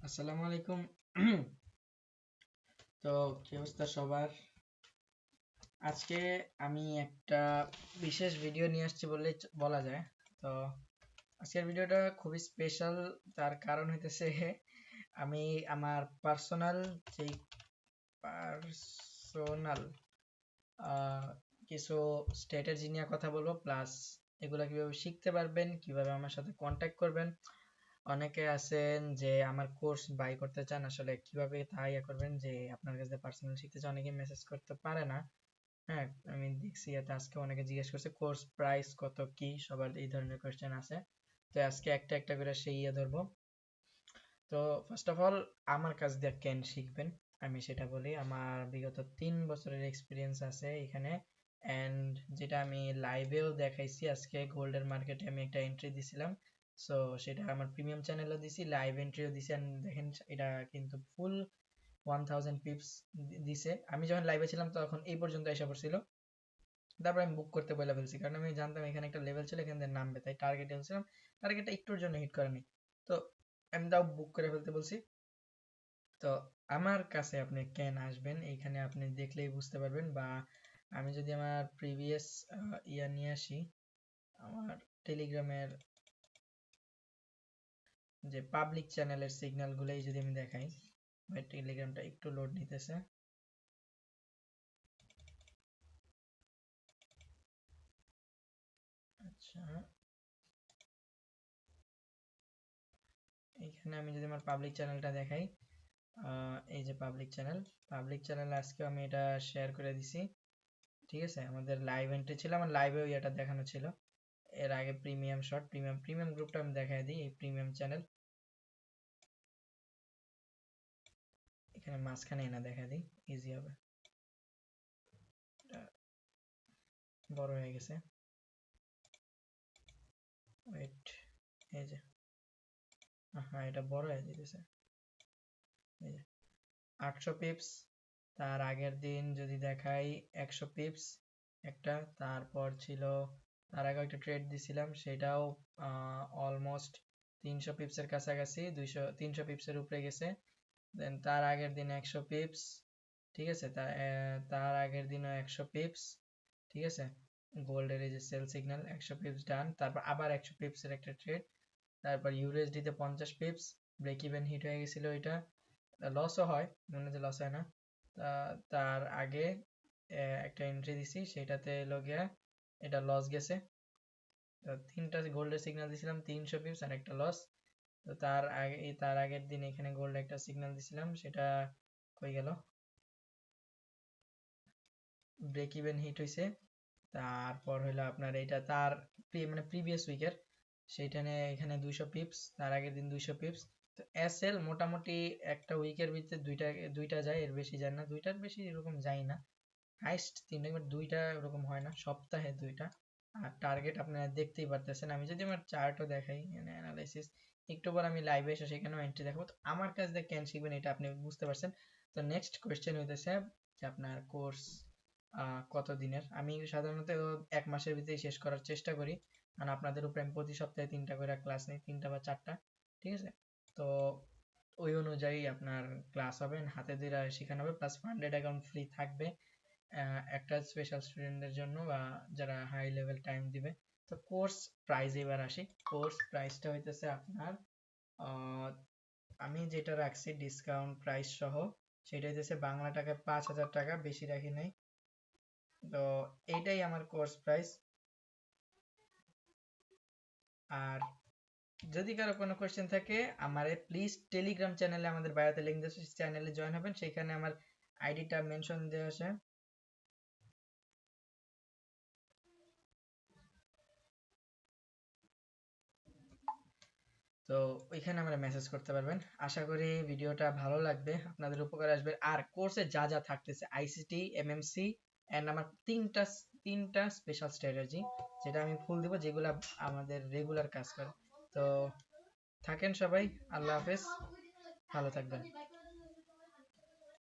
আসসালামু আলাইকুম। তো কি অবস্থা সবার? আজকে আমি একটা বিশেষ ভিডিও নিয়ে আসছি বললে বলা যায়। তো আজকের ভিডিওটা খুবই স্পেশাল। তার কারণ হইতেছে আমি আমার পার্সোনাল যেই পার্সোনাল কিছু স্ট্র্যাটেজি নিয়ে কথা বলবো, প্লাস এগুলা কিভাবে শিখতে পারবেন, কিভাবে আমার সাথে কন্ট্যাক্ট করবেন। অনেকে আছেন যে আমার কোর্স বাই করতে চান, আসলে কিভাবে তা ইয়া করবেন, যে আপনার কাছে পার্সোনাল শিখতে চান, অনেকে মেসেজ করতে পারে না। হ্যাঁ, আমি দেখছি এটা আজকে অনেকে জিজ্ঞেস করছে কোর্স প্রাইস কত কি, সবার এই ধরনের কোয়েশ্চেন আছে। তো আজকে একটা একটা করে সেই ইয়ে ধরবো। তো ফার্স্ট অফ অল আমার কাছ দিয়ে কেন শিখবেন আমি সেটা বলি। আমার বিগত 3 বছরের এক্সপিরিয়েন্স আছে এখানে, অ্যান্ড যেটা আমি লাইভেও দেখাইছি। আজকে গোল্ডের মার্কেটে আমি একটা এন্ট্রি দিছিলাম, সো সেটা আমার প্রিমিয়াম চ্যানেলও দিছি, লাইভ এন্ট্রিও দিছি। and দেখেন এটা কিন্তু ফুল 1000 পিপস দিছে। আমি যখন লাইভে ছিলাম তখন এই পর্যন্ত এসে পড়ছিল, তারপর আমি বুক করতে বলে ফেলছি, কারণ আমি জানতাম এখানে একটা লেভেল ছিল, এখান থেকে নামবে, তাই টার্গেটে হচ্ছিলাম। টার্গেটটা একটুর জন্য হিট করেনি, তো আমি তাও বুক করে ফেলতে বলছি। তো আমার কাছে আপনি কেন আসবেন এইখানে আপনি দেখলেই বুঝতে পারবেন, বা আমি যদি আমার প্রিভিয়াস ইয়া নিয়ে আসি, আমার টেলিগ্রামের যে পাবলিক চ্যানেলের সিগন্যাল গুলোই যদি আমি দেখাই, টেলিগ্রামটা একটু লোড নিতেছে। আচ্ছা, এইখানে আমি যদি আমার পাবলিক চ্যানেলটা দেখাই, এই যে পাবলিক চ্যানেল আজকে আমি এটা শেয়ার করে দিছি। ঠিক আছে, আমাদের লাইভ এন্ট্রি ছিল, আমার লাইভেও এটা দেখানো ছিল। এর আগে প্রিমিয়াম শর্ট, প্রিমিয়াম গ্রুপটা আমি দেখাই দিই। এই প্রিমিয়াম চ্যানেল এখানে মাঝখানে এনে দেখা দিই, ইজি হবে। এটা বড় হয়ে গেছে, ওয়েট, এই যে, হ্যাঁ এটা বড় হয়ে যেতেছে। এই যে 800 পিপস, তার আগের দিন যদি দেখাই 100 পিপস একটা, তারপর ছিল তার আগে একটা ট্রেড দিছিলাম, সেটাও অলমোস্ট 300 পিপসের কাছাকাছি, 300 পিপসের উপরে গেছে। দেন তার আগের দিন 100 পিপস, ঠিক আছে, তার আগের দিনও 100 পিপস, ঠিক আছে। গোল্ডের এই যে সেল সিগন্যাল 100 পিপস ডান, তারপর আবার 100 পিপসের একটা ট্রেড, তারপর ইউএসডি তে 50 পিপস, ব্রেক ইভেন হিট হয়ে গেছিল ওইটা। লসও হয়, মনে যে লস হয় না। তার আগে একটা এন্ট্রি দিছি, সেটাতে এলো গিয়া এটা লস গেছে। তো তিনটা গোল্ডের সিগন্যাল দিছিলাম, 300 পিপস আর একটা লস। তো তার আগের দিন এখানে গোল্ড একটা সিগন্যাল দিছিলাম, সেটা কই গেল, ব্রেক ইভেন হিট হইছে। তারপর হইলো আপনার এটা তার মানে প্রিভিয়াস উইকের, সেইখানে এখানে 200 পিপস, তার আগের দিন 200 পিপস। তো এসএল মোটামুটি একটা উইকের ভিতরে দুইটা দুইটা যায়, এর বেশি যায় না, দুইটার বেশি এরকম যায় না। হাইস্ট তিনটা, বাট দুইটা এরকম হয় না, সপ্তাহে দুইটা। আর টার্গেট আপনারা দেখতেই পারতেছেন। আমি যদি আমার চার্টও দেখাই, মানে অ্যানালাইসিস, একটু পর আমি লাইভে এসে সেখানেও এন্ট্রি দেখাবো। তো আমার কাছ থেকে কেন শিখবেন এটা আপনি বুঝতে পারছেন। তো নেক্সট কোয়েশ্চেন হইতেছে যে আপনার কোর্স কত দিনের। আমি সাধারণত 1 মাসের ভিতরেই শেষ করার চেষ্টা করি, কারণ আপনাদের উপরে আমি প্রতি সপ্তাহে 3টা করে ক্লাস নিই, 3টা বা 4টা, ঠিক আছে। তো ওই অনুযায়ী আপনার ক্লাস হবে, হাতে ধরে শেখানো হবে, প্লাস ফান্ডেড অ্যাকাউন্ট ফ্রি থাকবে একটা স্পেশাল স্টুডেন্টদের জন্য, বা যারা হাই লেভেল টাইম দিবে। তো কোর্স প্রাইস এবার আসি। কোর্স প্রাইসটা হইতেছে আপনার আহ, আমি যেটা রাখছি ডিসকাউন্ট প্রাইস সহ, সেটা হইতেছে বাংলা টাকায় 5000 টাকা, বেশি রাখি নাই। তো এইটাই আমার কোর্স প্রাইস। আর যদি কারো কোনো কোয়েশ্চেন থাকে আমারে প্লিজ টেলিগ্রাম চ্যানেলে, আমাদের বায়োতে লিঙ্ক দিয়েছে, চ্যানেলে জয়েন হবেন, সেখানে আমার আইডিটা মেনশন দেওয়া আছে। তো ওইখানে আমরা মেসেজ করতে পারবেন। আশা করি ভিডিওটা ভালো লাগবে, আপনাদের উপকার আসবে। আর কোর্সে যা যা থাকতেছে আইসিটি, এমএমসি, এন্ড আমার তিনটা স্পেশাল স্ট্র্যাটেজি, যেটা আমি ফুল দিব, যেগুলো আমাদের রেগুলার কাজ করে। তো থাকেন সবাই, আল্লাহ হাফেজ, ভালো থাকবেন।